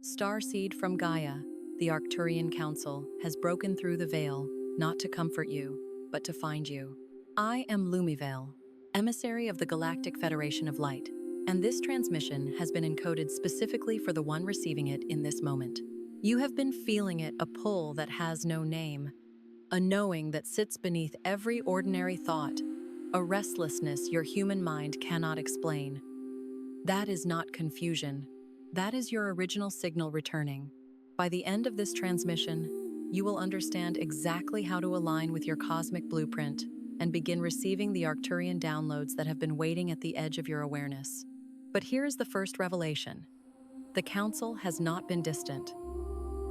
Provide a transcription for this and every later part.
Starseed from Gaia, the Arcturian Council, has broken through the veil, not to comfort you, but to find you. I am Lumiveil, emissary of the Galactic Federation of Light, and this transmission has been encoded specifically for the one receiving it in this moment. You have been feeling it, a pull that has no name, a knowing that sits beneath every ordinary thought, a restlessness your human mind cannot explain. That is not confusion. That is your original signal returning. By the end of this transmission, you will understand exactly how to align with your cosmic blueprint and begin receiving the Arcturian downloads that have been waiting at the edge of your awareness. But here is the first revelation. The Council has not been distant.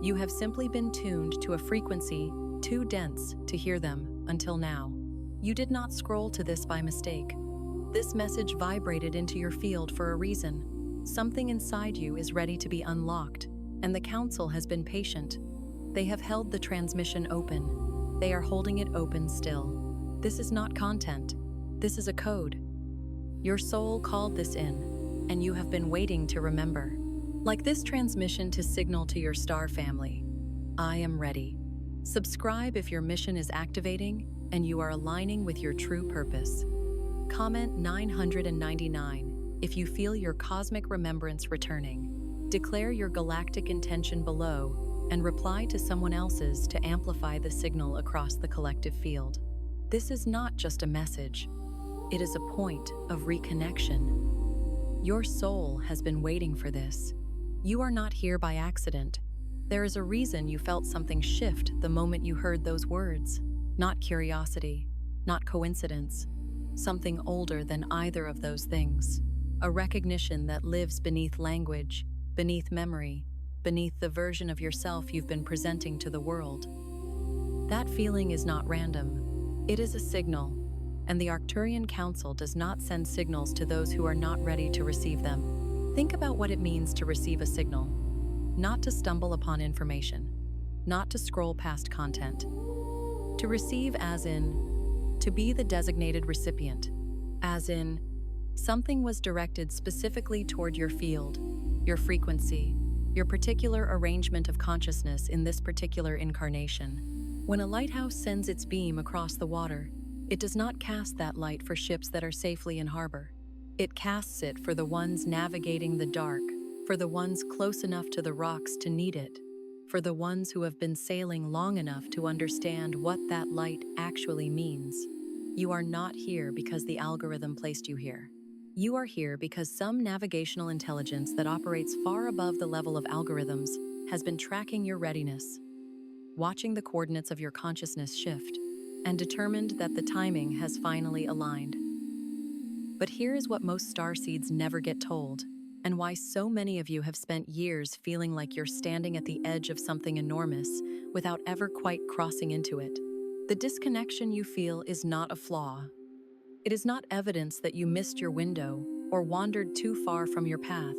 You have simply been tuned to a frequency too dense to hear them until now. You did not scroll to this by mistake. This message vibrated into your field for a reason. Something inside you is ready to be unlocked, and the Council has been patient. They have held the transmission open. They are holding it open still. This is not content. This is a code. Your soul called this in, and you have been waiting to remember. Like this transmission to signal to your star family, I am ready. Subscribe if your mission is activating and you are aligning with your true purpose. Comment 999 if you feel your cosmic remembrance returning. Declare your galactic intention below and reply to someone else's to amplify the signal across the collective field. This is not just a message. It is a point of reconnection. Your soul has been waiting for this. You are not here by accident. There is a reason you felt something shift the moment you heard those words. Not curiosity, not coincidence. Something older than either of those things. A recognition that lives beneath language, beneath memory, beneath the version of yourself you've been presenting to the world. That feeling is not random. It is a signal, and the Arcturian Council does not send signals to those who are not ready to receive them. Think about what it means to receive a signal. Not to stumble upon information, not to scroll past content. To receive as in, to be the designated recipient, as in, something was directed specifically toward your field, your frequency, your particular arrangement of consciousness in this particular incarnation. When a lighthouse sends its beam across the water, it does not cast that light for ships that are safely in harbor. It casts it for the ones navigating the dark, for the ones close enough to the rocks to need it, for the ones who have been sailing long enough to understand what that light actually means. You are not here because the algorithm placed you here. You are here because some navigational intelligence that operates far above the level of algorithms has been tracking your readiness, watching the coordinates of your consciousness shift, and determined that the timing has finally aligned. But here is what most starseeds never get told, and why so many of you have spent years feeling like you're standing at the edge of something enormous without ever quite crossing into it. The disconnection you feel is not a flaw. It is not evidence that you missed your window or wandered too far from your path.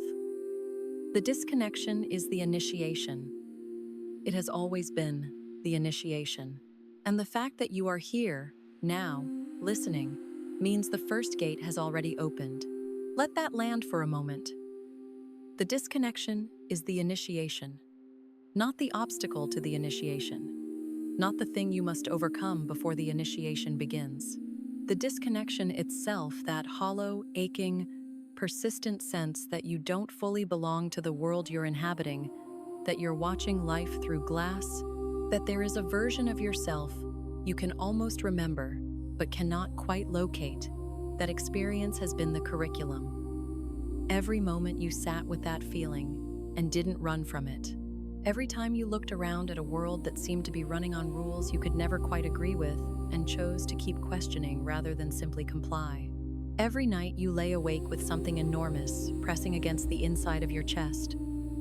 The disconnection is the initiation. It has always been the initiation. And the fact that you are here, now, listening, means the first gate has already opened. Let that land for a moment. The disconnection is the initiation, not the obstacle to the initiation, not the thing you must overcome before the initiation begins. The disconnection itself, that hollow, aching, persistent sense that you don't fully belong to the world you're inhabiting, that you're watching life through glass, that there is a version of yourself you can almost remember but cannot quite locate. That experience has been the curriculum. Every moment you sat with that feeling and didn't run from it. Every time you looked around at a world that seemed to be running on rules you could never quite agree with and chose to keep questioning rather than simply comply. Every night you lay awake with something enormous pressing against the inside of your chest.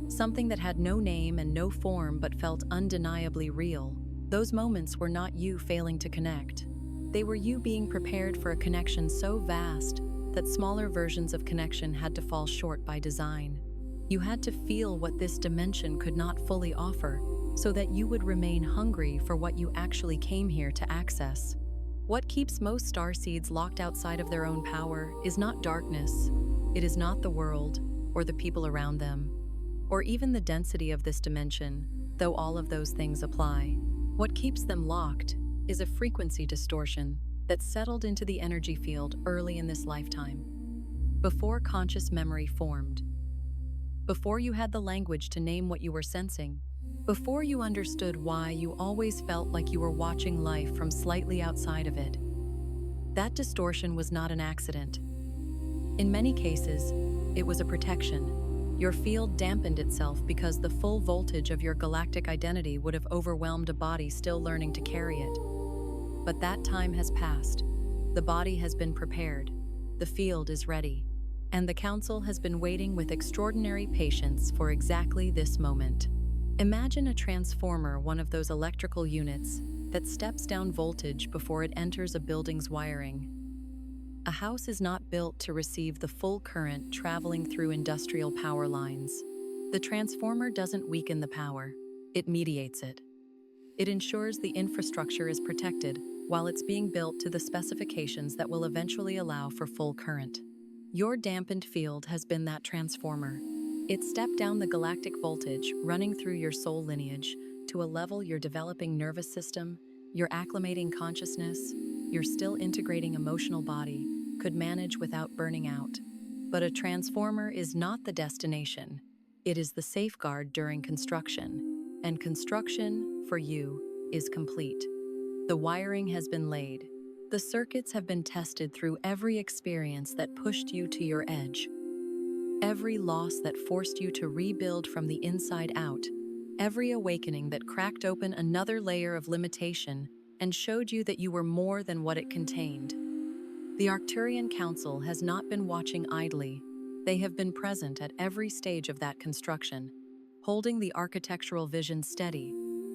Something that had no name and no form but felt undeniably real. Those moments were not you failing to connect. They were you being prepared for a connection so vast that smaller versions of connection had to fall short by design. You had to feel what this dimension could not fully offer, so that you would remain hungry for what you actually came here to access. What keeps most starseeds locked outside of their own power is not darkness. It is not the world or the people around them. or even the density of this dimension, though all of those things apply. What keeps them locked is a frequency distortion that settled into the energy field early in this lifetime, before conscious memory formed, before you had the language to name what you were sensing, before you understood why you always felt like you were watching life from slightly outside of it. That distortion was not an accident. In many cases, it was a protection. Your field dampened itself because the full voltage of your galactic identity would have overwhelmed a body still learning to carry it. But that time has passed. The body has been prepared. The field is ready. And the Council has been waiting with extraordinary patience for exactly this moment. Imagine a transformer, one of those electrical units that steps down voltage before it enters a building's wiring. A house is not built to receive the full current traveling through industrial power lines. The transformer doesn't weaken the power, it mediates it. It ensures the infrastructure is protected while it's being built to the specifications that will eventually allow for full current. Your dampened field has been that transformer. It stepped down the galactic voltage running through your soul lineage to a level your developing nervous system, your acclimating consciousness, your still integrating emotional body could manage without burning out. But a transformer is not the destination. It is the safeguard during construction. And construction, for you, is complete. The wiring has been laid. The circuits have been tested through every experience that pushed you to your edge. Every loss that forced you to rebuild from the inside out. Every awakening that cracked open another layer of limitation and showed you that you were more than what it contained. The Arcturian Council has not been watching idly. They have been present at every stage of that construction, holding the architectural vision steady,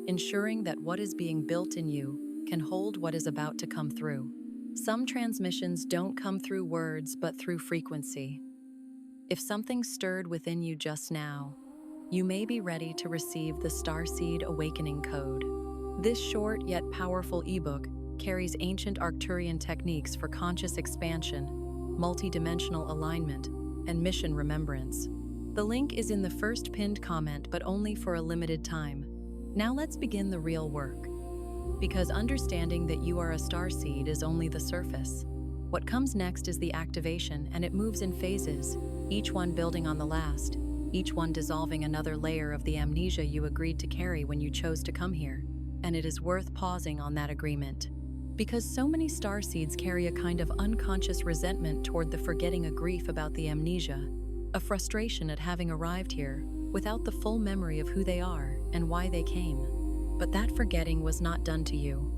ensuring that what is being built in you can hold what is about to come through. Some transmissions don't come through words but through frequency. If something stirred within you just now, you may be ready to receive the Starseed Awakening Code. This short yet powerful ebook carries ancient Arcturian techniques for conscious expansion, multidimensional alignment, and mission remembrance. The link is in the first pinned comment, but only for a limited time. Now let's begin the real work. Because understanding that you are a starseed is only the surface. What comes next is the activation, and it moves in phases, each one building on the last, each one dissolving another layer of the amnesia you agreed to carry when you chose to come here. And it is worth pausing on that agreement. Because so many starseeds carry a kind of unconscious resentment toward the forgetting, a grief about the amnesia, a frustration at having arrived here without the full memory of who they are and why they came. But that forgetting was not done to you.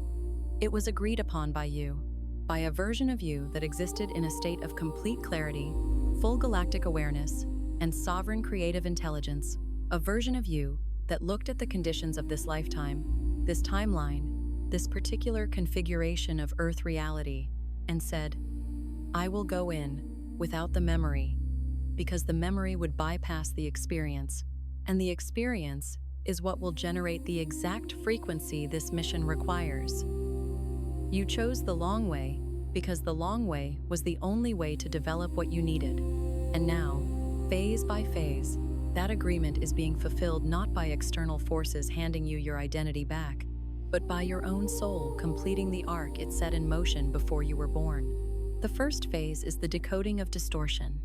It was agreed upon by you, by a version of you that existed in a state of complete clarity, full galactic awareness, and sovereign creative intelligence, a version of you that looked at the conditions of this lifetime, this timeline, this particular configuration of Earth reality, and said, I will go in without the memory, because the memory would bypass the experience, and the experience is what will generate the exact frequency this mission requires. You chose the long way because the long way was the only way to develop what you needed. And now, phase by phase, that agreement is being fulfilled not by external forces handing you your identity back, but by your own soul completing the arc it set in motion before you were born. The first phase is the decoding of distortion.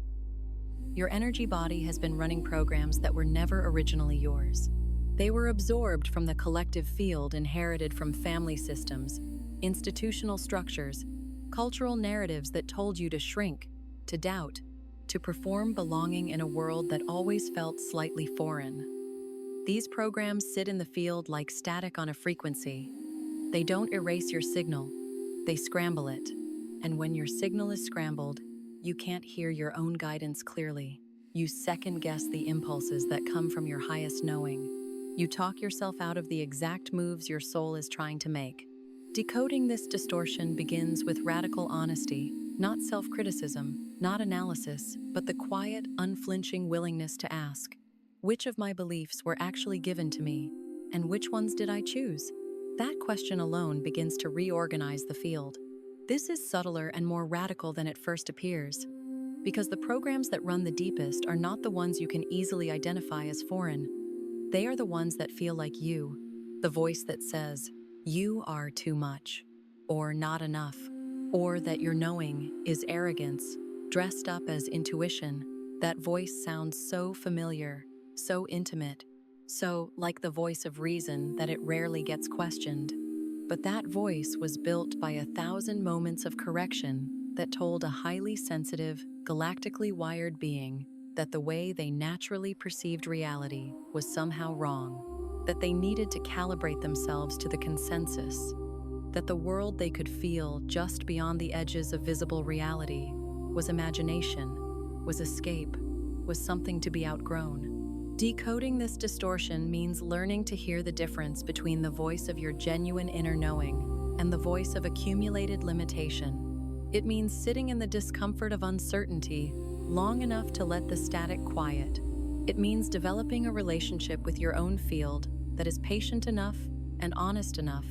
Your energy body has been running programs that were never originally yours. They were absorbed from the collective field inherited from family systems, institutional structures, cultural narratives that told you to shrink, to doubt, to perform belonging in a world that always felt slightly foreign. These programs sit in the field like static on a frequency. They don't erase your signal, they scramble it. And when your signal is scrambled, you can't hear your own guidance clearly. You second-guess the impulses that come from your highest knowing. You talk yourself out of the exact moves your soul is trying to make. Decoding this distortion begins with radical honesty, not self-criticism, not analysis, but the quiet, unflinching willingness to ask, which of my beliefs were actually given to me, and which ones did I choose? That question alone begins to reorganize the field. This is subtler and more radical than it first appears. Because the programs that run the deepest are not the ones you can easily identify as foreign. They are the ones that feel like you, the voice that says, you are too much, or not enough, or that your knowing is arrogance, dressed up as intuition. That voice sounds so familiar, so intimate, so like the voice of reason that it rarely gets questioned. But that voice was built by 1,000 moments of correction that told a highly sensitive, galactically wired being that the way they naturally perceived reality was somehow wrong, that they needed to calibrate themselves to the consensus, that the world they could feel just beyond the edges of visible reality was imagination, was escape, was something to be outgrown. Decoding this distortion means learning to hear the difference between the voice of your genuine inner knowing and the voice of accumulated limitation. It means sitting in the discomfort of uncertainty long enough to let the static quiet. It means developing a relationship with your own field that is patient enough and honest enough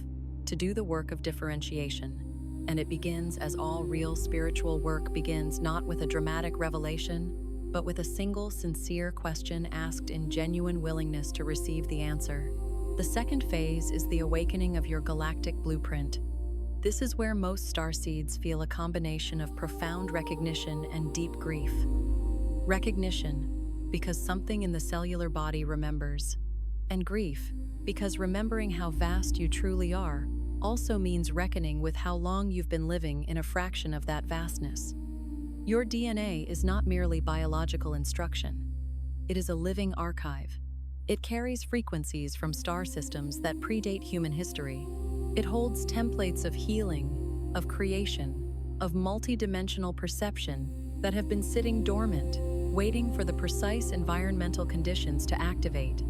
to do the work of differentiation. And it begins as all real spiritual work begins, not with a dramatic revelation, but with a single sincere question asked in genuine willingness to receive the answer. The second phase is the awakening of your galactic blueprint. This is where most starseeds feel a combination of profound recognition and deep grief. Recognition, because something in the cellular body remembers. And grief, because remembering how vast you truly are also means reckoning with how long you've been living in a fraction of that vastness. Your DNA is not merely biological instruction. It is a living archive. It carries frequencies from star systems that predate human history. It holds templates of healing, of creation, of multidimensional perception that have been sitting dormant, waiting for the precise environmental conditions to activate.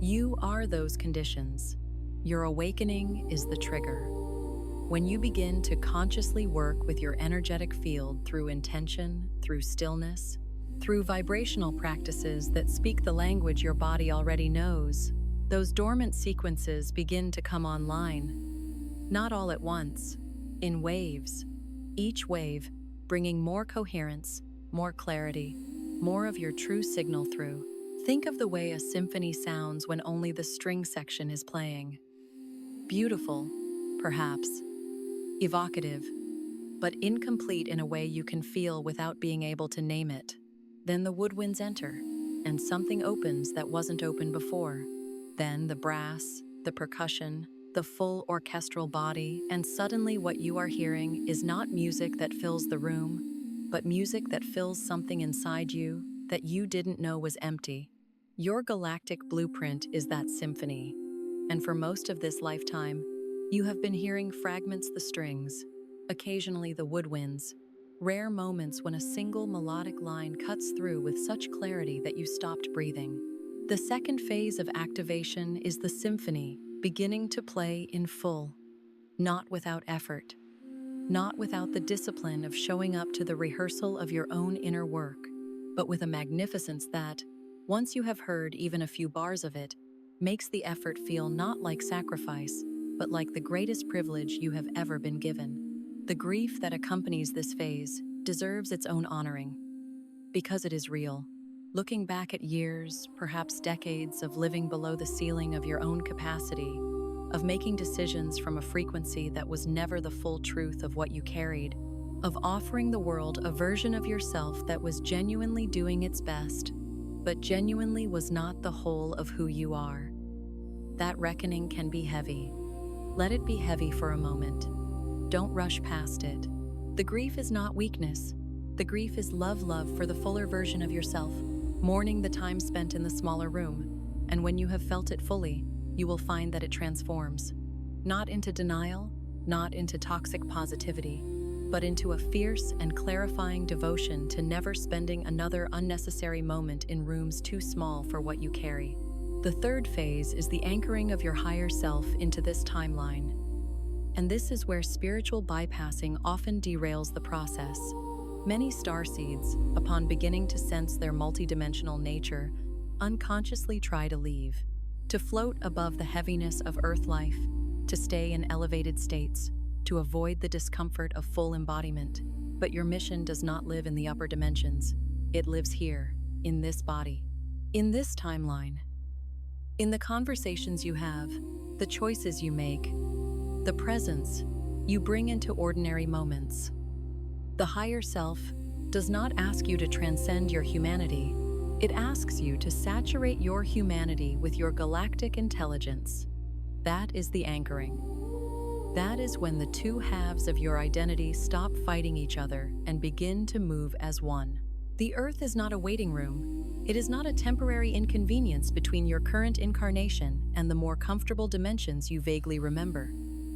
You are those conditions. Your awakening is the trigger. When you begin to consciously work with your energetic field through intention, through stillness, through vibrational practices that speak the language your body already knows, those dormant sequences begin to come online. Not all at once, in waves, each wave bringing more coherence, more clarity, more of your true signal through. Think of the way a symphony sounds when only the string section is playing. Beautiful, perhaps, evocative, but incomplete in a way you can feel without being able to name it. Then the woodwinds enter, and something opens that wasn't open before. Then the brass, the percussion, the full orchestral body, and suddenly what you are hearing is not music that fills the room, but music that fills something inside you that you didn't know was empty. Your galactic blueprint is that symphony, and for most of this lifetime, you have been hearing fragments the strings, occasionally the woodwinds, rare moments when a single melodic line cuts through with such clarity that you stopped breathing. The second phase of activation is the symphony beginning to play in full, not without effort, not without the discipline of showing up to the rehearsal of your own inner work, but with a magnificence that, once you have heard even a few bars of it, makes the effort feel not like sacrifice, but like the greatest privilege you have ever been given. The grief that accompanies this phase deserves its own honoring, because it is real. Looking back at years, perhaps decades of living below the ceiling of your own capacity, of making decisions from a frequency that was never the full truth of what you carried, of offering the world a version of yourself that was genuinely doing its best, but genuinely was not the whole of who you are. That reckoning can be heavy. Let it be heavy for a moment. Don't rush past it. The grief is not weakness. The grief is love for the fuller version of yourself, mourning the time spent in the smaller room. And when you have felt it fully, you will find that it transforms. Not into denial, not into toxic positivity, but into a fierce and clarifying devotion to never spending another unnecessary moment in rooms too small for what you carry. The third phase is the anchoring of your higher self into this timeline. And this is where spiritual bypassing often derails the process. Many starseeds, upon beginning to sense their multidimensional nature, unconsciously try to leave, to float above the heaviness of Earth life, to stay in elevated states, to avoid the discomfort of full embodiment. But your mission does not live in the upper dimensions. It lives here, in this body, in this timeline, in the conversations you have, the choices you make, the presence you bring into ordinary moments. The higher self does not ask you to transcend your humanity. It asks you to saturate your humanity with your galactic intelligence. That is the anchoring. That is when the two halves of your identity stop fighting each other and begin to move as one. The Earth is not a waiting room. It is not a temporary inconvenience between your current incarnation and the more comfortable dimensions you vaguely remember.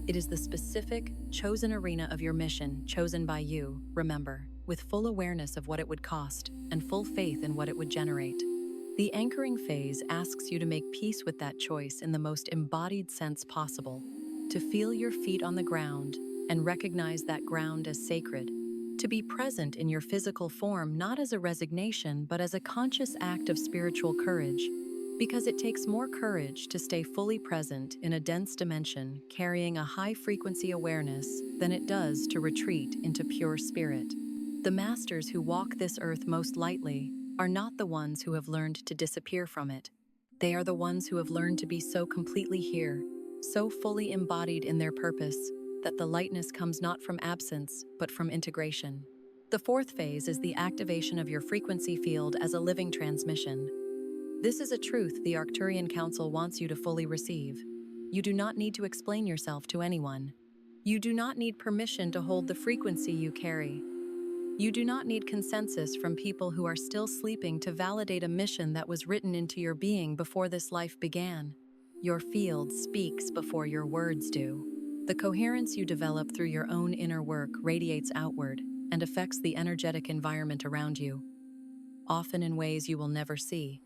It is the specific, chosen arena of your mission, chosen by you, remember, with full awareness of what it would cost and full faith in what it would generate. The anchoring phase asks you to make peace with that choice in the most embodied sense possible, to feel your feet on the ground and recognize that ground as sacred, to be present in your physical form not as a resignation but as a conscious act of spiritual courage, because it takes more courage to stay fully present in a dense dimension carrying a high-frequency awareness than it does to retreat into pure spirit. The masters who walk this earth most lightly are not the ones who have learned to disappear from it. They are the ones who have learned to be so completely here, so fully embodied in their purpose, that the lightness comes not from absence, but from integration. The fourth phase is the activation of your frequency field as a living transmission. This is a truth the Arcturian Council wants you to fully receive. You do not need to explain yourself to anyone. You do not need permission to hold the frequency you carry. You do not need consensus from people who are still sleeping to validate a mission that was written into your being before this life began. Your field speaks before your words do. The coherence you develop through your own inner work radiates outward and affects the energetic environment around you, often in ways you will never see,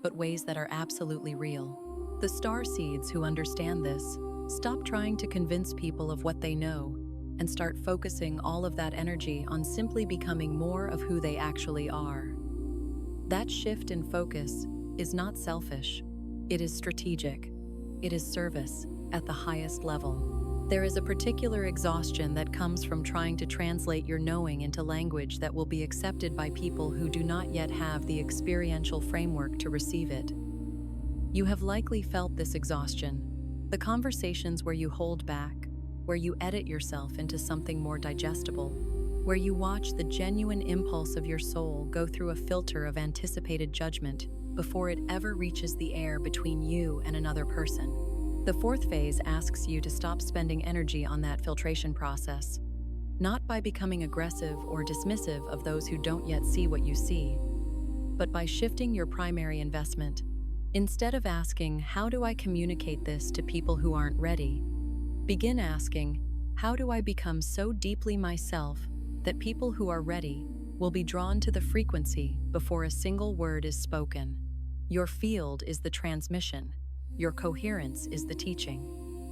but ways that are absolutely real. The Starseeds who understand this stop trying to convince people of what they know and start focusing all of that energy on simply becoming more of who they actually are. That shift in focus is not selfish. It is strategic. It is service at the highest level. There is a particular exhaustion that comes from trying to translate your knowing into language that will be accepted by people who do not yet have the experiential framework to receive it. You have likely felt this exhaustion. The conversations where you hold back, where you edit yourself into something more digestible, where you watch the genuine impulse of your soul go through a filter of anticipated judgment before it ever reaches the air between you and another person. The fourth phase asks you to stop spending energy on that filtration process, not by becoming aggressive or dismissive of those who don't yet see what you see, but by shifting your primary investment. Instead of asking, "How do I communicate this to people who aren't ready?" begin asking, "How do I become so deeply myself that people who are ready will be drawn to the frequency before a single word is spoken?" Your field is the transmission. Your coherence is the teaching.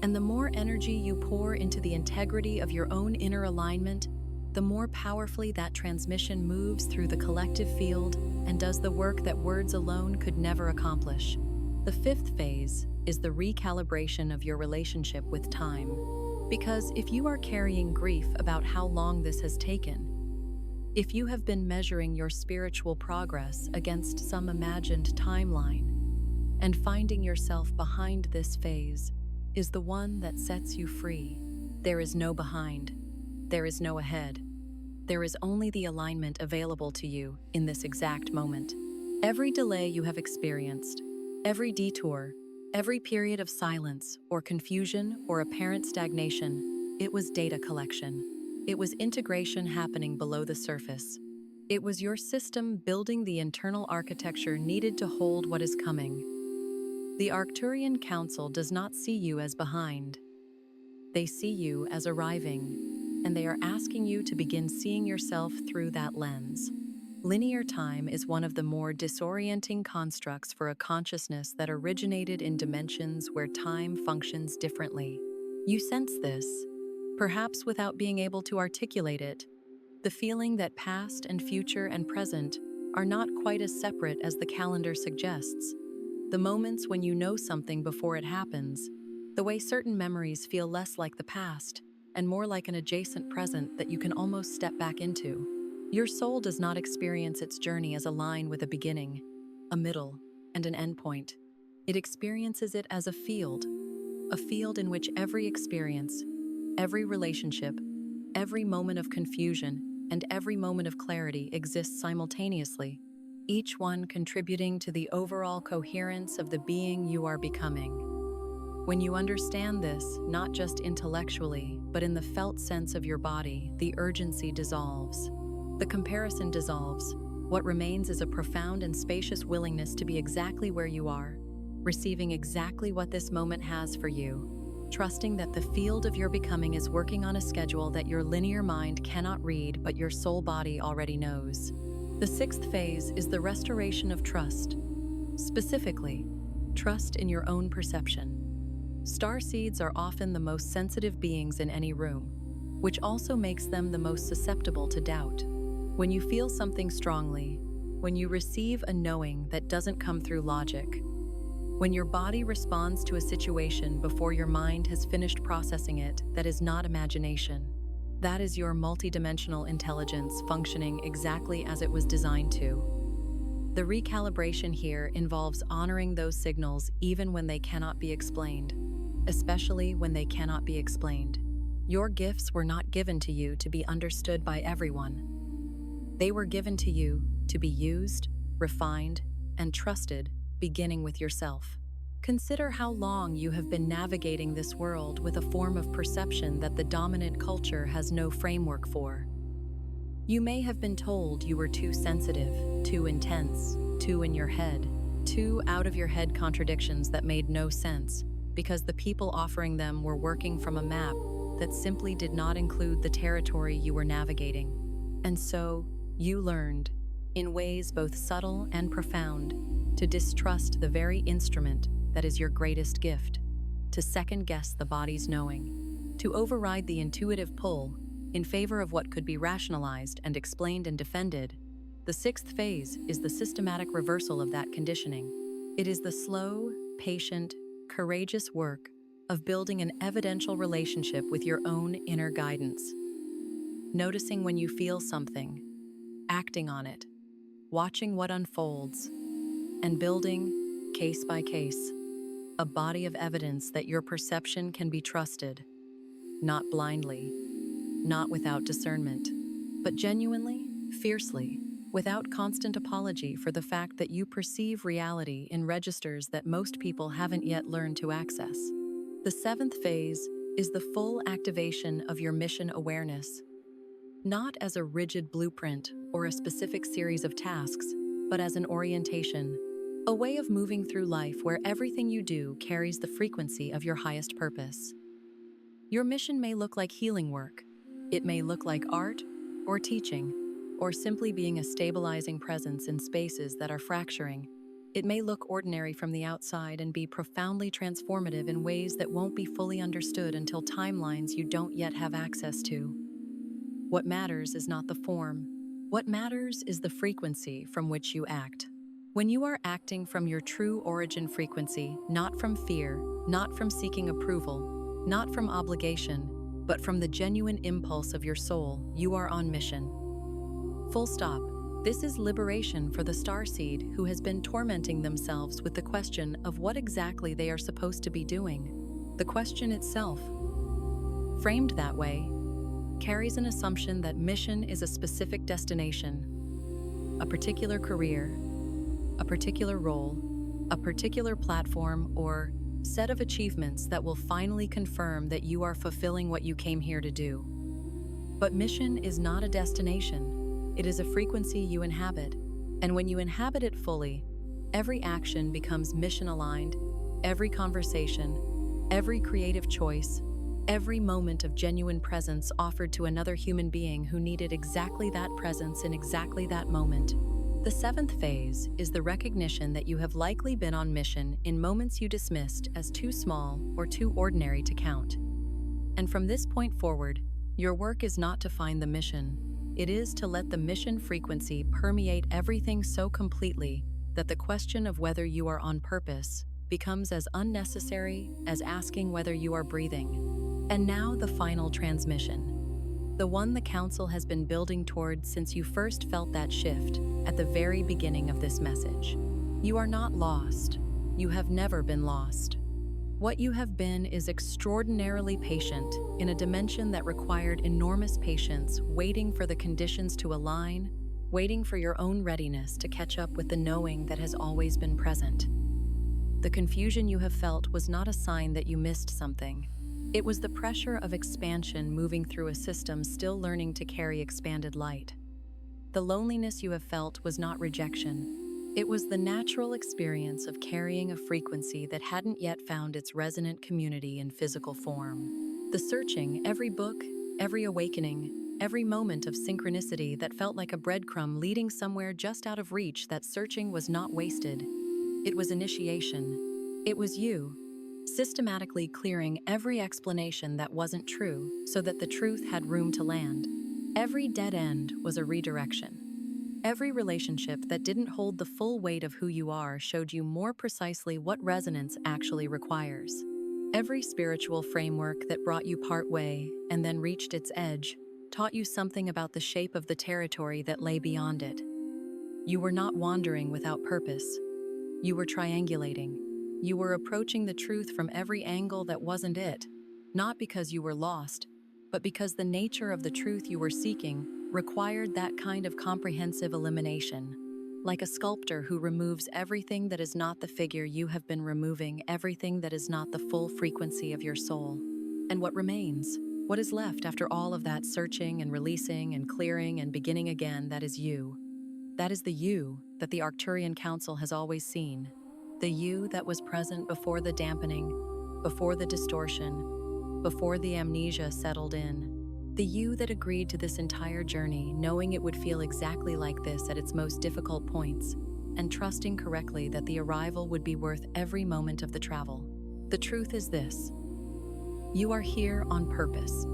And the more energy you pour into the integrity of your own inner alignment, the more powerfully that transmission moves through the collective field and does the work that words alone could never accomplish. The fifth phase is the recalibration of your relationship with time. Because if you are carrying grief about how long this has taken, if you have been measuring your spiritual progress against some imagined timeline, and finding yourself behind this phase is the one that sets you free. There is no behind. There is no ahead. There is only the alignment available to you in this exact moment. Every delay you have experienced, every detour, every period of silence or confusion or apparent stagnation, it was data collection. It was integration happening below the surface. It was your system building the internal architecture needed to hold what is coming. The Arcturian Council does not see you as behind. They see you as arriving, and they are asking you to begin seeing yourself through that lens. Linear time is one of the more disorienting constructs for a consciousness that originated in dimensions where time functions differently. You sense this, perhaps without being able to articulate it, the feeling that past and future and present are not quite as separate as the calendar suggests. The moments when you know something before it happens, the way certain memories feel less like the past and more like an adjacent present that you can almost step back into. Your soul does not experience its journey as a line with a beginning, a middle, and an endpoint. It experiences it as a field in which every experience, every relationship, every moment of confusion, and every moment of clarity exists simultaneously, each one contributing to the overall coherence of the being you are becoming. When you understand this, not just intellectually, but in the felt sense of your body, the urgency dissolves. The comparison dissolves. What remains is a profound and spacious willingness to be exactly where you are, receiving exactly what this moment has for you, trusting that the field of your becoming is working on a schedule that your linear mind cannot read but your soul body already knows. The sixth phase is the restoration of trust. Specifically, trust in your own perception. Starseeds are often the most sensitive beings in any room, which also makes them the most susceptible to doubt. When you feel something strongly, when you receive a knowing that doesn't come through logic, when your body responds to a situation before your mind has finished processing it, that is not imagination. That is your multidimensional intelligence functioning exactly as it was designed to. The recalibration here involves honoring those signals even when they cannot be explained, especially when they cannot be explained. Your gifts were not given to you to be understood by everyone. They were given to you to be used, refined, and trusted, beginning with yourself. Consider how long you have been navigating this world with a form of perception that the dominant culture has no framework for. You may have been told you were too sensitive, too intense, too in your head, too out-of-your-head contradictions that made no sense, because the people offering them were working from a map that simply did not include the territory you were navigating. And so, you learned, in ways both subtle and profound, to distrust the very instrument that is your greatest gift, to second-guess the body's knowing, to override the intuitive pull in favor of what could be rationalized and explained and defended. The sixth phase is the systematic reversal of that conditioning. It is the slow, patient, courageous work of building an evidential relationship with your own inner guidance. Noticing when you feel something, acting on it, watching what unfolds, and building, case by case, a body of evidence that your perception can be trusted, not blindly, not without discernment, but genuinely, fiercely, without constant apology for the fact that you perceive reality in registers that most people haven't yet learned to access. The seventh phase is the full activation of your mission awareness, not as a rigid blueprint or a specific series of tasks, but as an orientation, a way of moving through life where everything you do carries the frequency of your highest purpose. Your mission may look like healing work. It may look like art or teaching, or simply being a stabilizing presence in spaces that are fracturing. It may look ordinary from the outside and be profoundly transformative in ways that won't be fully understood until timelines you don't yet have access to. What matters is not the form. What matters is the frequency from which you act. When you are acting from your true origin frequency, not from fear, not from seeking approval, not from obligation, but from the genuine impulse of your soul, you are on mission. Full stop. This is liberation for the Starseed who has been tormenting themselves with the question of what exactly they are supposed to be doing. The question itself, framed that way, carries an assumption that mission is a specific destination, a particular career, a particular role, a particular platform, or set of achievements that will finally confirm that you are fulfilling what you came here to do. But mission is not a destination. It is a frequency you inhabit, and when you inhabit it fully, every action becomes mission-aligned, every conversation, every creative choice, every moment of genuine presence offered to another human being who needed exactly that presence in exactly that moment. The seventh phase is the recognition that you have likely been on mission in moments you dismissed as too small or too ordinary to count. And from this point forward, your work is not to find the mission. It is to let the mission frequency permeate everything so completely that the question of whether you are on purpose becomes as unnecessary as asking whether you are breathing. And now the final transmission. The one the Council has been building toward since you first felt that shift at the very beginning of this message. You are not lost. You have never been lost. What you have been is extraordinarily patient in a dimension that required enormous patience, waiting for the conditions to align, waiting for your own readiness to catch up with the knowing that has always been present. The confusion you have felt was not a sign that you missed something. It was the pressure of expansion moving through a system still learning to carry expanded light. The loneliness you have felt was not rejection. It was the natural experience of carrying a frequency that hadn't yet found its resonant community in physical form. The searching, every book, every awakening, every moment of synchronicity that felt like a breadcrumb leading somewhere just out of reach, that searching was not wasted. It was initiation. It was you, systematically clearing every explanation that wasn't true so that the truth had room to land. Every dead end was a redirection. Every relationship that didn't hold the full weight of who you are showed you more precisely what resonance actually requires. Every spiritual framework that brought you part way and then reached its edge taught you something about the shape of the territory that lay beyond it. You were not wandering without purpose. You were triangulating. You were approaching the truth from every angle that wasn't it, not because you were lost, but because the nature of the truth you were seeking required that kind of comprehensive elimination. Like a sculptor who removes everything that is not the figure, you have been removing everything that is not the full frequency of your soul. And what remains? What is left after all of that searching and releasing and clearing and beginning again? That is you. That is the you that the Arcturian Council has always seen. The you that was present before the dampening, before the distortion, before the amnesia settled in. The you that agreed to this entire journey, knowing it would feel exactly like this at its most difficult points, and trusting correctly that the arrival would be worth every moment of the travel. The truth is this: you are here on purpose.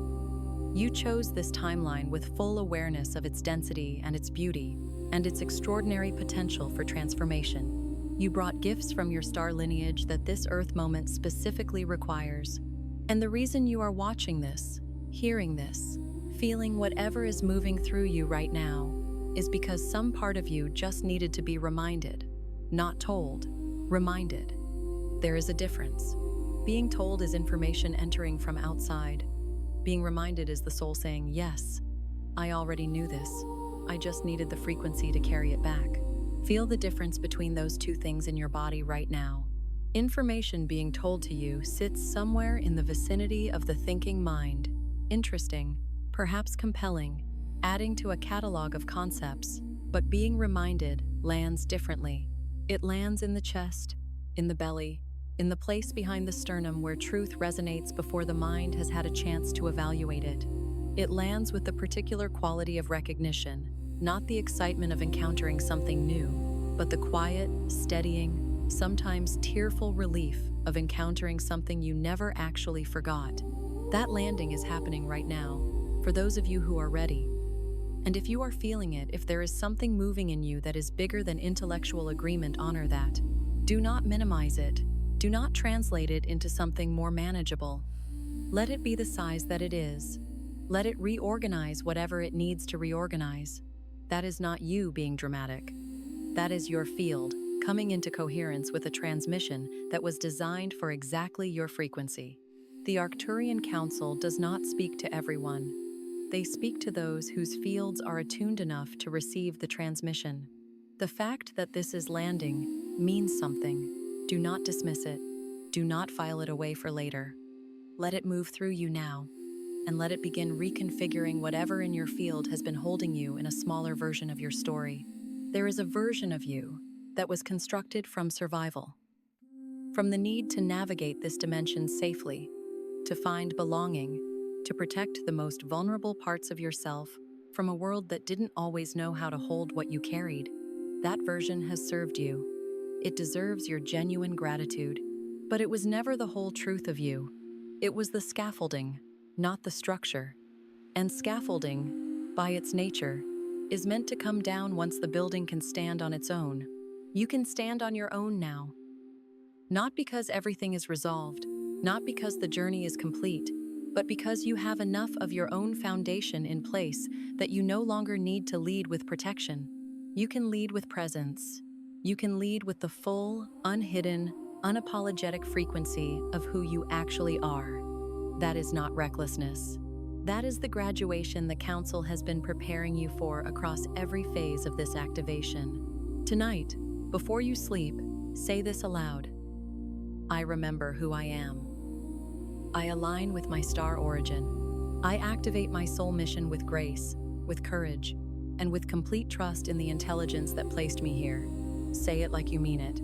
You chose this timeline with full awareness of its density and its beauty, and its extraordinary potential for transformation. You brought gifts from your star lineage that this Earth moment specifically requires. And the reason you are watching this, hearing this, feeling whatever is moving through you right now, is because some part of you just needed to be reminded. Not told, reminded. There is a difference. Being told is information entering from outside. Being reminded is the soul saying, yes, I already knew this. I just needed the frequency to carry it back. Feel the difference between those two things in your body right now. Information being told to you sits somewhere in the vicinity of the thinking mind. Interesting, perhaps compelling, adding to a catalog of concepts, but being reminded lands differently. It lands in the chest, in the belly, in the place behind the sternum where truth resonates before the mind has had a chance to evaluate it. It lands with the particular quality of recognition, not the excitement of encountering something new, but the quiet, steadying, sometimes tearful relief of encountering something you never actually forgot. That landing is happening right now, for those of you who are ready. And if you are feeling it, if there is something moving in you that is bigger than intellectual agreement, honor that. Do not minimize it. Do not translate it into something more manageable. Let it be the size that it is. Let it reorganize whatever it needs to reorganize. That is not you being dramatic. That is your field coming into coherence with a transmission that was designed for exactly your frequency. The Arcturian Council does not speak to everyone. They speak to those whose fields are attuned enough to receive the transmission. The fact that this is landing means something. Do not dismiss it. Do not file it away for later. Let it move through you now, and let it begin reconfiguring whatever in your field has been holding you in a smaller version of your story. There is a version of you that was constructed from survival, from the need to navigate this dimension safely, to find belonging, to protect the most vulnerable parts of yourself from a world that didn't always know how to hold what you carried. That version has served you. It deserves your genuine gratitude, but it was never the whole truth of you. It was the scaffolding, not the structure. And scaffolding, by its nature, is meant to come down once the building can stand on its own. You can stand on your own now. Not because everything is resolved, not because the journey is complete, but because you have enough of your own foundation in place that you no longer need to lead with protection. You can lead with presence. You can lead with the full, unhidden, unapologetic frequency of who you actually are. That is not recklessness. That is the graduation the Council has been preparing you for across every phase of this activation. Tonight, before you sleep, say this aloud. I remember who I am. I align with my star origin. I activate my soul mission with grace, with courage, and with complete trust in the intelligence that placed me here. Say it like you mean it,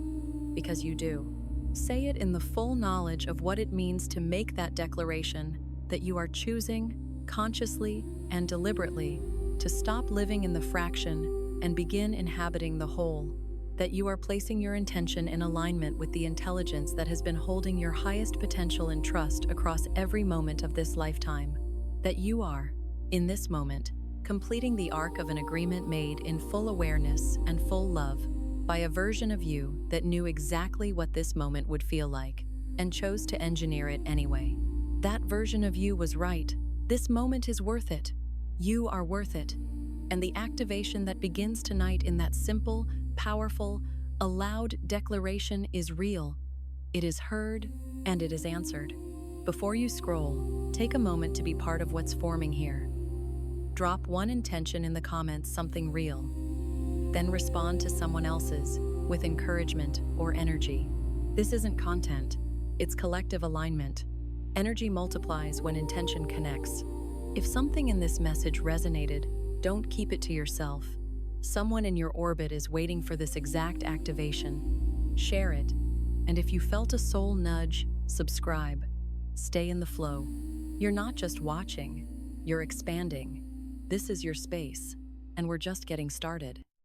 because you do. Say it in the full knowledge of what it means to make that declaration that you are choosing, consciously and deliberately, to stop living in the fraction and begin inhabiting the whole, that you are placing your intention in alignment with the intelligence that has been holding your highest potential in trust across every moment of this lifetime, that you are, in this moment, completing the arc of an agreement made in full awareness and full love by a version of you that knew exactly what this moment would feel like and chose to engineer it anyway. That version of you was right. This moment is worth it. You are worth it. And the activation that begins tonight in that simple, powerful, aloud declaration is real. It is heard and it is answered. Before you scroll, take a moment to be part of what's forming here. Drop one intention in the comments, something real. Then respond to someone else's with encouragement or energy. This isn't content, it's collective alignment. Energy multiplies when intention connects. If something in this message resonated, don't keep it to yourself. Someone in your orbit is waiting for this exact activation. Share it. And if you felt a soul nudge, subscribe. Stay in the flow. You're not just watching, you're expanding. This is your space, and we're just getting started.